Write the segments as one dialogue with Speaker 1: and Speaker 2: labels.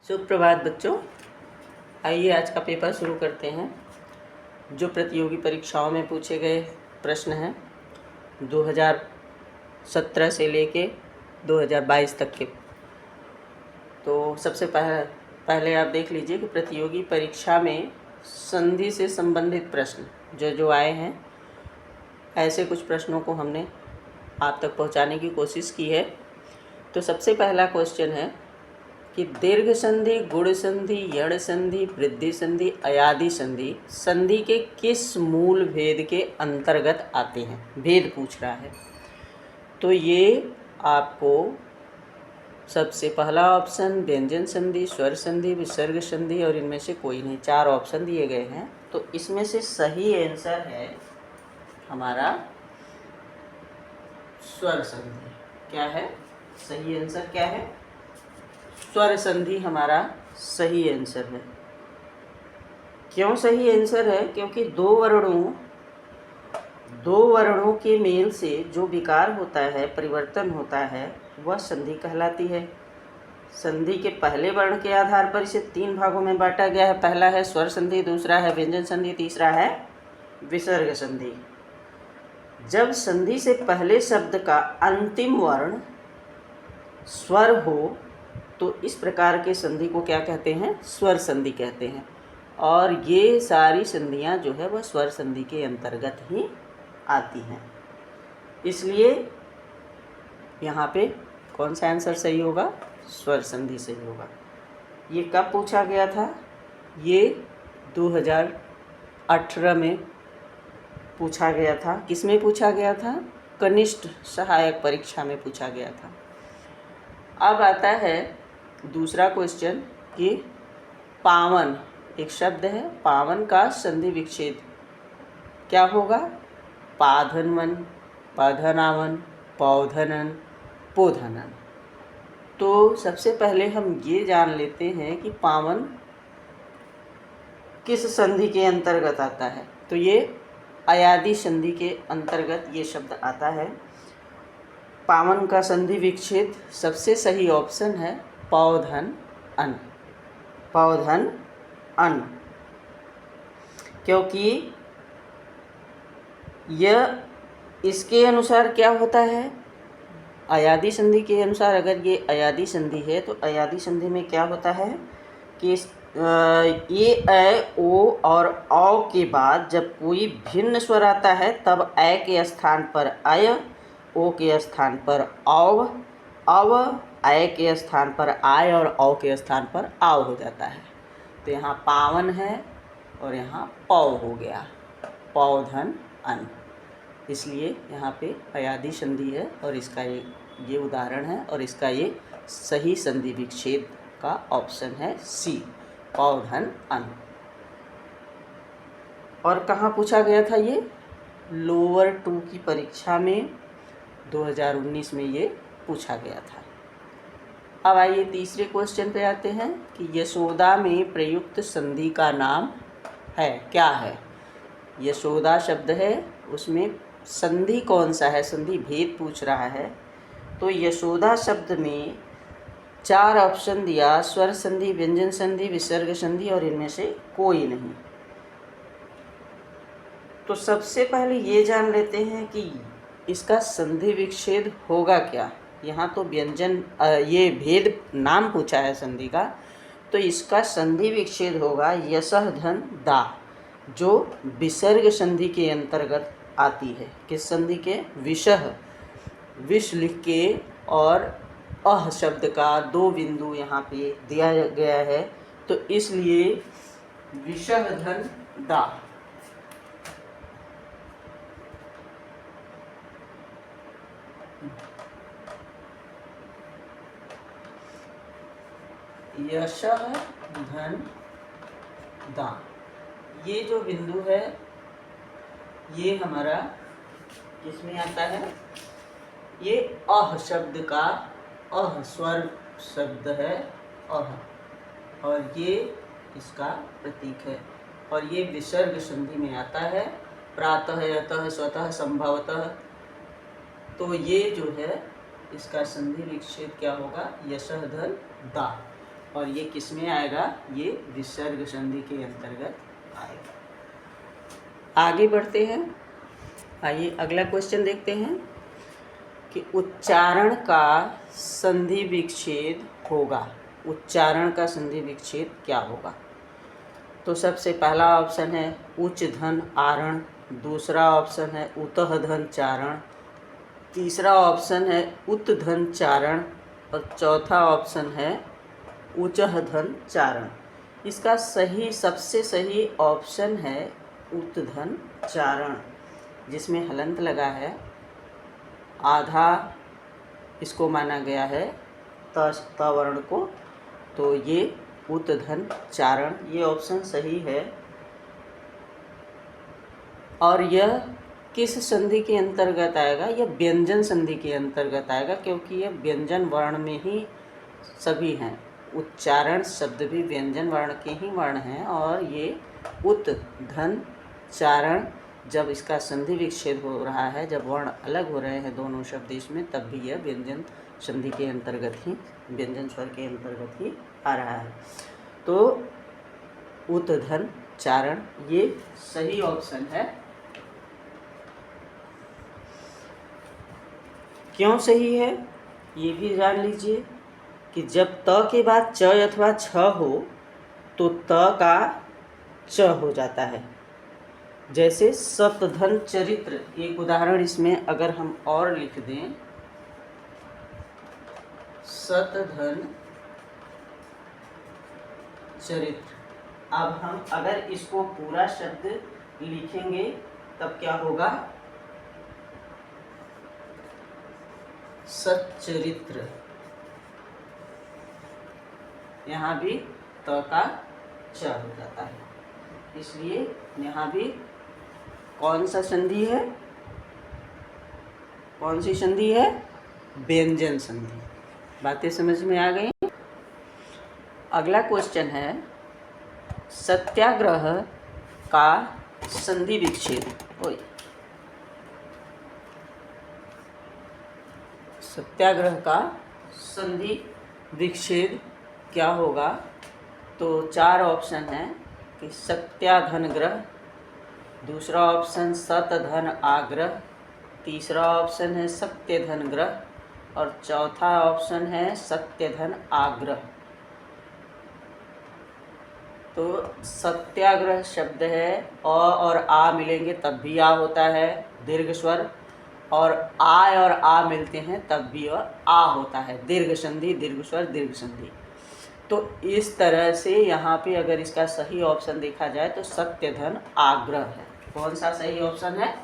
Speaker 1: सुप्रभात बच्चों, आइए आज का पेपर शुरू करते हैं। जो प्रतियोगी परीक्षाओं में पूछे गए प्रश्न हैं 2017 से लेके 2022 तक के। तो सबसे पहले आप देख लीजिए कि प्रतियोगी परीक्षा में संधि से संबंधित प्रश्न जो आए हैं, ऐसे कुछ प्रश्नों को हमने आप तक पहुंचाने की कोशिश की है। तो सबसे पहला क्वेश्चन है कि दीर्घ संधि, गुण संधि, यण संधि, वृद्धि संधि, अयादि संधि संधि के किस मूल भेद के अंतर्गत आते हैं? भेद पूछ रहा है। तो ये आपको सबसे पहला ऑप्शन व्यंजन संधि, स्वर संधि, विसर्ग संधि और इनमें से कोई नहीं, 4 ऑप्शन दिए गए हैं। तो इसमें से सही आंसर है हमारा स्वर संधि। क्या है सही आंसर? क्या है? स्वर संधि हमारा सही आंसर है। क्यों सही आंसर है? क्योंकि दो वर्णों के मेल से जो विकार होता है, परिवर्तन होता है, वह संधि कहलाती है। संधि के पहले वर्ण के आधार पर इसे 3 भागों में बांटा गया है। पहला है स्वर संधि, दूसरा है व्यंजन संधि, तीसरा है विसर्ग संधि। जब संधि से पहले शब्द का अंतिम वर्ण स्वर हो तो इस प्रकार के संधि को क्या कहते हैं? स्वर संधि कहते हैं। और ये सारी संधियां जो है वह स्वर संधि के अंतर्गत ही आती हैं। इसलिए यहाँ पे कौन सा आंसर सही होगा? स्वर संधि सही होगा। ये कब पूछा गया था? ये 2018 में पूछा गया था। किस में पूछा गया था? कनिष्ठ सहायक परीक्षा में पूछा गया था। अब आता है दूसरा क्वेश्चन कि पावन, एक शब्द है पावन का संधि विच्छेद क्या होगा? पाधनवन, पाधनावन, पौधनन, पोधनन। तो सबसे पहले हम ये जान लेते हैं कि पावन किस संधि के अंतर्गत आता है। तो ये अयादि संधि के अंतर्गत ये शब्द आता है। पावन का संधि विच्छेद सबसे सही ऑप्शन है पौधन अन। पौधन अन, क्योंकि यह इसके अनुसार क्या होता है? अयादि संधि के अनुसार अगर ये अयादि संधि है तो अयादि संधि में क्या होता है कि ये अ, ओ और औ के बाद जब कोई भिन्न स्वर आता है तब अ के स्थान पर अय, ओ के स्थान पर औ, अव अय के स्थान पर आय और औ के स्थान पर आव हो जाता है। तो यहाँ पावन है और यहाँ पौ हो गया, पौधन अन। इसलिए यहाँ पे अयादि संधि है और इसका ये उदाहरण है और इसका ये सही संधि विच्छेद का ऑप्शन है सी, पौधन अन। और कहाँ पूछा गया था ये? लोअर 2 की परीक्षा में 2019 में ये पूछा गया था। अब आइए तीसरे क्वेश्चन पे आते हैं कि यशोदा में प्रयुक्त संधि का नाम है क्या है? यशोदा शब्द है, उसमें संधि कौन सा है? संधि भेद पूछ रहा है। तो यशोदा शब्द में 4 ऑप्शन दिया, स्वर संधि, व्यंजन संधि, विसर्ग संधि और इनमें से कोई नहीं। तो सबसे पहले ये जान लेते हैं कि इसका संधि विच्छेद होगा क्या। यहाँ तो व्यंजन ये भेद नाम पूछा है संधि का, तो इसका संधि विच्छेद होगा यशः धन दा, जो विसर्ग संधि के अंतर्गत आती है। किस संधि के? विषह, विष लिख के और अह शब्द का 2 बिंदु यहाँ पे दिया गया है, तो इसलिए विषह धन दा। यशः धन दा, ये जो बिंदु है ये हमारा किसमें आता है? ये अह शब्द का, अह स्वर शब्द है अह, और ये इसका प्रतीक है। और ये विसर्ग संधि में आता है, प्रातः, यतः, स्वतः, संभवतः। तो ये जो है इसका संधि विच्छेद क्या होगा? यशः धन दा। और ये किस में आएगा, ये विसर्ग संधि के अंतर्गत आएगा। आगे बढ़ते हैं, आइए अगला क्वेश्चन देखते हैं कि उच्चारण का संधि विच्छेद होगा। उच्चारण का संधि विच्छेद क्या होगा? तो सबसे पहला ऑप्शन है उच्च धन आरण, दूसरा ऑप्शन है उतः धन चारण, तीसरा ऑप्शन है उत धन चारण और चौथा ऑप्शन है उचः धन चारण। इसका सही सबसे सही ऑप्शन है उत धन चारण, जिसमें हलंत लगा है, आधा इसको माना गया है त वर्ण को, तो ये उत धन चारण, ये ऑप्शन सही है। और यह किस संधि के अंतर्गत आएगा? यह व्यंजन संधि के अंतर्गत आएगा, क्योंकि यह व्यंजन वर्ण में ही सभी हैं। उच्चारण शब्द भी व्यंजन वर्ण के ही वर्ण हैं, और ये उत धन चारण जब इसका संधि विच्छेद हो रहा है, जब वर्ण अलग हो रहे हैं दोनों शब्द इसमें, तब भी यह व्यंजन संधि के अंतर्गत ही, व्यंजन स्वर के अंतर्गत ही आ रहा है। तो उत धन चारण ये सही ऑप्शन है। क्यों सही है ये भी जान लीजिए कि जब त के बाद च अथवा छ हो तो त का च हो जाता है। जैसे सतधन चरित्र, एक उदाहरण इसमें अगर हम और लिख दें, सतधन चरित्र। अब हम अगर इसको पूरा शब्द लिखेंगे तब क्या होगा? सच्चरित्र। यहाँ भी त का च हो जाता है, इसलिए यहाँ भी कौन सा संधि है? कौन सी संधि है? व्यंजन संधि। बातें समझ में आ गई? अगला क्वेश्चन है सत्याग्रह का संधि विच्छेद। सत्याग्रह का संधि विच्छेद क्या होगा? तो चार ऑप्शन हैं कि सत्याधन ग्रह, दूसरा ऑप्शन सतधन आग्रह, तीसरा ऑप्शन है सत्यधन ग्रह और चौथा ऑप्शन है सत्यधन आग्रह। तो सत्याग्रह शब्द है अ और आ मिलेंगे तब भी आ होता है दीर्घ स्वर, और आ और आ मिलते हैं तब भी और आ होता है दीर्घ संधि, दीर्घ स्वर, दीर्घ संधि। तो इस तरह से यहाँ पे अगर इसका सही ऑप्शन देखा जाए तो सत्यधन आग्रह है। कौन सा सही ऑप्शन है?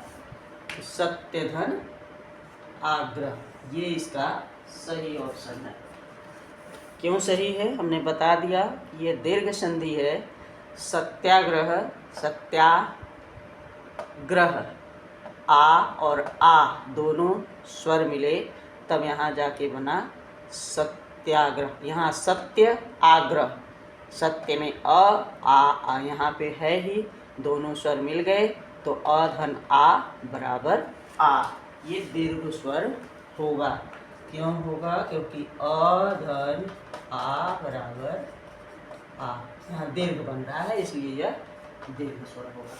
Speaker 1: सत्यधन आग्रह, ये इसका सही ऑप्शन है। क्यों सही है हमने बता दिया कि ये दीर्घ संधि है। सत्याग्रह, सत्याग्रह, आ और आ दोनों स्वर मिले तब यहाँ जाके बना सत्याग्रह। यहाँ सत्य आग्रह, सत्य में आ यहाँ पे है ही, दोनों स्वर मिल गए तो अधन आ बराबर आ, ये दीर्घ स्वर होगा। क्यों होगा? क्योंकि अधन आ बराबर आ, यहाँ दीर्घ बन रहा है इसलिए यह दीर्घ स्वर होगा।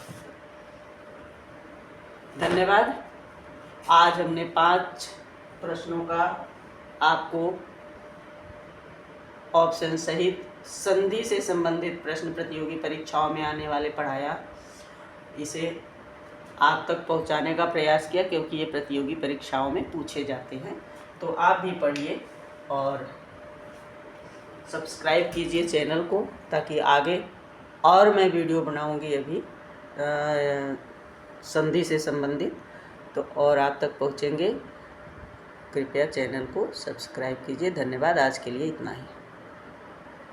Speaker 1: धन्यवाद। आज हमने 5 प्रश्नों का आपको ऑप्शन सहित संधि से संबंधित प्रश्न प्रतियोगी परीक्षाओं में आने वाले पढ़ाया। इसे आप तक पहुंचाने का प्रयास किया क्योंकि ये प्रतियोगी परीक्षाओं में पूछे जाते हैं। तो आप भी पढ़िए और सब्सक्राइब कीजिए चैनल को, ताकि आगे और मैं वीडियो बनाऊंगी अभी संधि से संबंधित, तो और आप तक पहुंचेंगे। कृपया चैनल को सब्सक्राइब कीजिए। धन्यवाद। आज के लिए इतना ही।